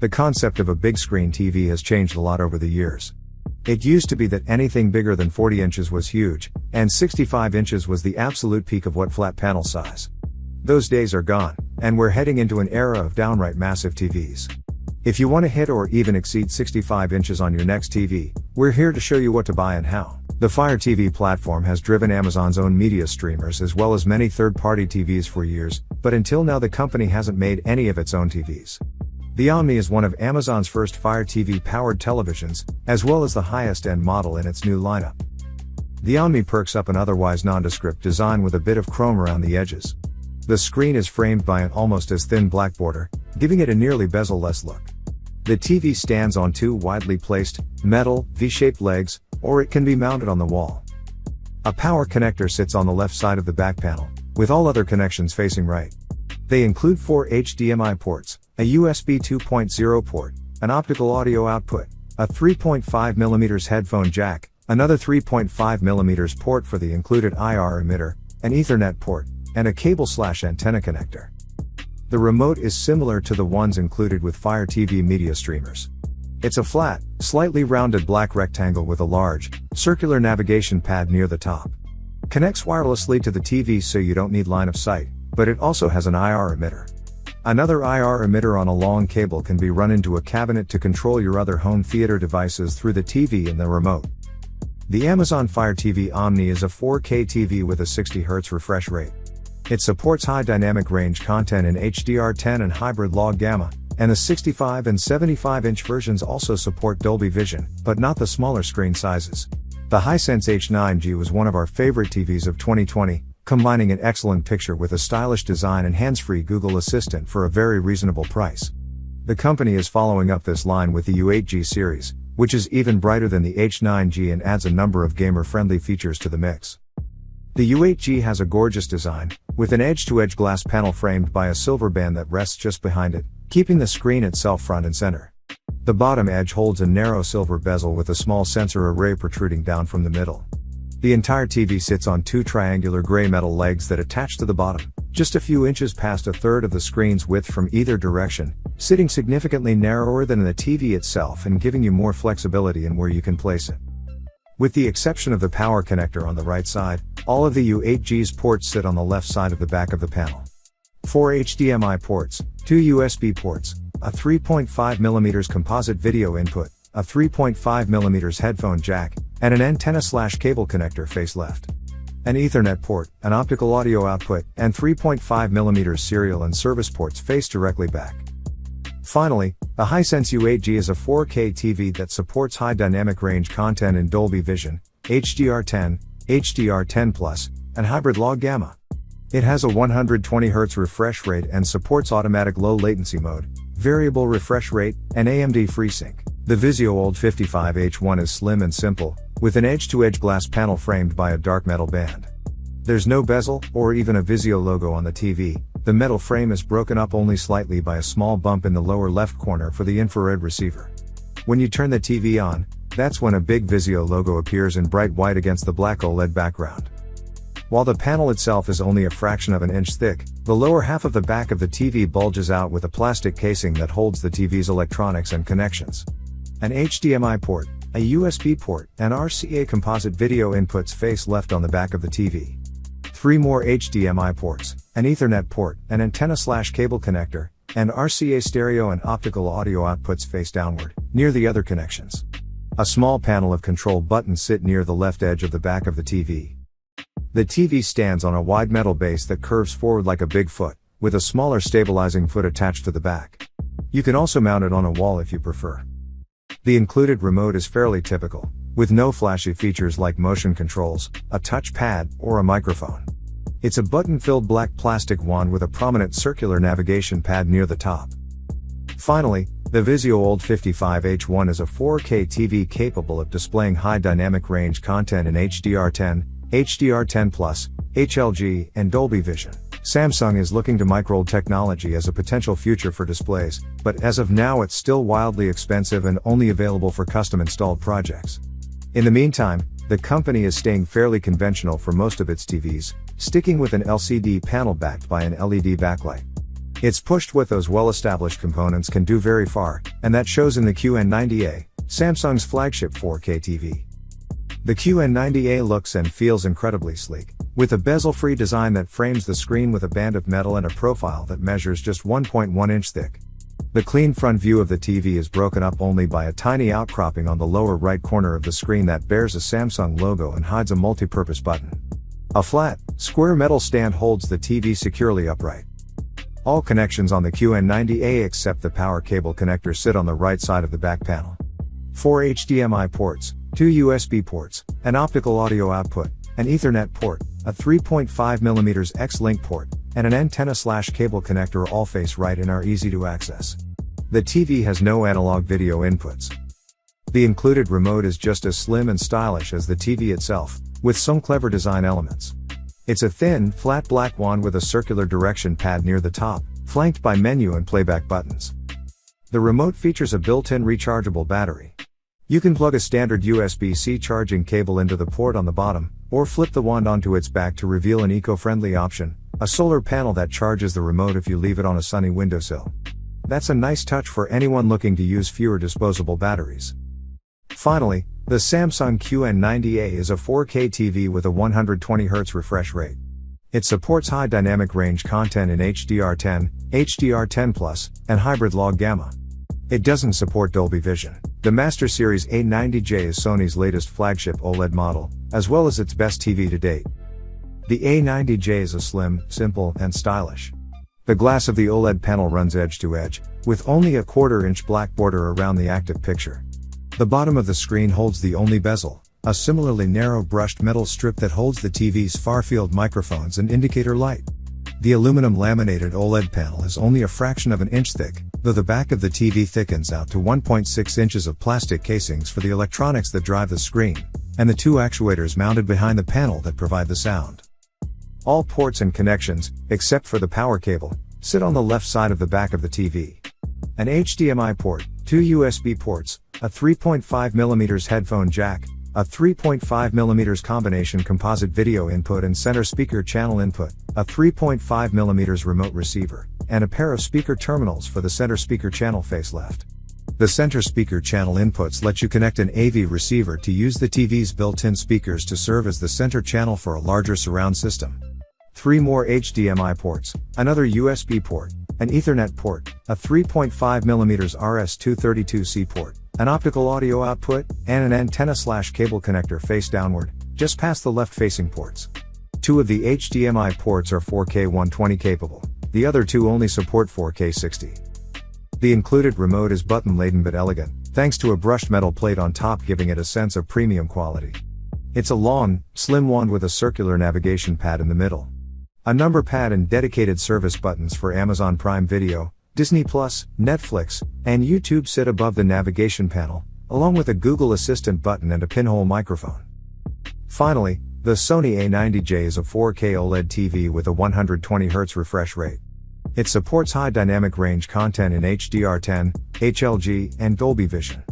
The concept of a big screen TV has changed a lot over the years. It used to be that anything bigger than 40 inches was huge, and 65 inches was the absolute peak of what flat panel size. Those days are gone, and we're heading into an era of downright massive TVs. If you want to hit or even exceed 65 inches on your next TV, we're here to show you what to buy and how. The Fire TV platform has driven Amazon's own media streamers as well as many third-party TVs for years, but until now the company hasn't made any of its own TVs. The Omni is one of Amazon's first Fire TV-powered televisions, as well as the highest-end model in its new lineup. The Omni perks up an otherwise nondescript design with a bit of chrome around the edges. The screen is framed by an almost as thin black border, giving it a nearly bezel-less look. The TV stands on two widely placed, metal, V-shaped legs, or it can be mounted on the wall. A power connector sits on the left side of the back panel, with all other connections facing right. They include 4 HDMI ports, a USB 2.0 port, an optical audio output, a 3.5mm headphone jack, another 3.5mm port for the included IR emitter, an Ethernet port, and a cable/antenna connector. The remote is similar to the ones included with Fire TV media streamers. It's a flat, slightly rounded black rectangle with a large, circular navigation pad near the top. Connects wirelessly to the TV so you don't need line of sight, but it also has an IR emitter. Another IR emitter on a long cable can be run into a cabinet to control your other home theater devices through the TV and the remote. The Amazon Fire TV Omni is a 4K TV with a 60Hz refresh rate. It supports high dynamic range content in HDR10 and hybrid log gamma, and the 65 and 75-inch versions also support Dolby Vision, but not the smaller screen sizes. The Hisense H9G was one of our favorite TVs of 2020, combining an excellent picture with a stylish design and hands-free Google Assistant for a very reasonable price. The company is following up this line with the U8G series, which is even brighter than the H9G and adds a number of gamer-friendly features to the mix. The U8G has a gorgeous design, with an edge-to-edge glass panel framed by a silver band that rests just behind it, keeping the screen itself front and center. The bottom edge holds a narrow silver bezel with a small sensor array protruding down from the middle. The entire TV sits on two triangular gray metal legs that attach to the bottom, just a few inches past a third of the screen's width from either direction, sitting significantly narrower than the TV itself and giving you more flexibility in where you can place it. With the exception of the power connector on the right side, all of the U8G's ports sit on the left side of the back of the panel. 4 HDMI ports, 2 USB ports, a 3.5mm composite video input, a 3.5mm headphone jack, and an antenna/cable connector face left. An Ethernet port, an optical audio output, and 3.5mm serial and service ports face directly back. Finally, the Hisense U8G is a 4K TV that supports high dynamic range content in Dolby Vision, HDR10, HDR10+, and hybrid log gamma. It has a 120Hz refresh rate and supports automatic low latency mode, variable refresh rate, and AMD FreeSync. The Vizio OLED65-H1 is slim and simple, with an edge-to-edge glass panel framed by a dark metal band. There's no bezel, or even a Vizio logo on the TV. The metal frame is broken up only slightly by a small bump in the lower left corner for the infrared receiver. When you turn the TV on, that's when a big Vizio logo appears in bright white against the black OLED background. While the panel itself is only a fraction of an inch thick, the lower half of the back of the TV bulges out with a plastic casing that holds the TV's electronics and connections. An HDMI port, a USB port, and RCA composite video inputs face left on the back of the TV. 3 more HDMI ports, an Ethernet port, an antenna/cable connector, and RCA stereo and optical audio outputs face downward, near the other connections. A small panel of control buttons sit near the left edge of the back of the TV. The TV stands on a wide metal base that curves forward like a big foot, with a smaller stabilizing foot attached to the back. You can also mount it on a wall if you prefer. The included remote is fairly typical, with no flashy features like motion controls, a touch pad, or a microphone. It's a button-filled black plastic wand with a prominent circular navigation pad near the top. Finally, the Vizio OLED65-H1 is a 4K TV capable of displaying high dynamic range content in HDR10, HDR10+, HLG, and Dolby Vision. Samsung is looking to microLED technology as a potential future for displays, but as of now it's still wildly expensive and only available for custom-installed projects. In the meantime, the company is staying fairly conventional for most of its TVs, sticking with an LCD panel backed by an LED backlight. It's pushed with those well-established components can do very far, and that shows in the QN90A, Samsung's flagship 4K TV. The QN90A looks and feels incredibly sleek, with a bezel-free design that frames the screen with a band of metal and a profile that measures just 1.1 inch thick. The clean front view of the TV is broken up only by a tiny outcropping on the lower right corner of the screen that bears a Samsung logo and hides a multi-purpose button. A flat, square metal stand holds the TV securely upright. All connections on the QN90A except the power cable connector sit on the right side of the back panel. 4 HDMI ports, 2 USB ports, an optical audio output, an Ethernet port, a 3.5mm X-Link port, and an antenna/cable connector all face right and are easy to access. The TV has no analog video inputs. The included remote is just as slim and stylish as the TV itself, with some clever design elements. It's a thin, flat black wand with a circular direction pad near the top, flanked by menu and playback buttons. The remote features a built-in rechargeable battery. You can plug a standard USB-C charging cable into the port on the bottom, or flip the wand onto its back to reveal an eco-friendly option, a solar panel that charges the remote if you leave it on a sunny windowsill. That's a nice touch for anyone looking to use fewer disposable batteries. Finally, the Samsung QN90A is a 4K TV with a 120Hz refresh rate. It supports high dynamic range content in HDR10, HDR10+, and hybrid log gamma. It doesn't support Dolby Vision. The Master Series A90J is Sony's latest flagship OLED model, as well as its best TV to date. The A90J is a slim, simple, and stylish. The glass of the OLED panel runs edge to edge, with only a 1/4 inch black border around the active picture. The bottom of the screen holds the only bezel, a similarly narrow brushed metal strip that holds the TV's far-field microphones and indicator light. The aluminum laminated OLED panel is only a fraction of an inch thick, though the back of the TV thickens out to 1.6 inches of plastic casings for the electronics that drive the screen, and the 2 actuators mounted behind the panel that provide the sound. All ports and connections, except for the power cable, sit on the left side of the back of the TV. An HDMI port, 2 USB ports, a 3.5mm headphone jack, a 3.5mm combination composite video input and center speaker channel input, a 3.5mm remote receiver, and a pair of speaker terminals for the center speaker channel face left. The center speaker channel inputs let you connect an AV receiver to use the TV's built-in speakers to serve as the center channel for a larger surround system. 3 more HDMI ports, another USB port, an Ethernet port, a 3.5mm RS-232C port, an optical audio output, and an antenna/cable connector face downward, just past the left-facing ports. 2 of the HDMI ports are 4K 120 capable, the other 2 only support 4K 60. The included remote is button-laden but elegant, thanks to a brushed metal plate on top giving it a sense of premium quality. It's a long, slim wand with a circular navigation pad in the middle. A number pad and dedicated service buttons for Amazon Prime Video, Disney+, Netflix, and YouTube sit above the navigation panel, along with a Google Assistant button and a pinhole microphone. Finally, the Sony A90J is a 4K OLED TV with a 120Hz refresh rate. It supports high dynamic range content in HDR10, HLG, and Dolby Vision.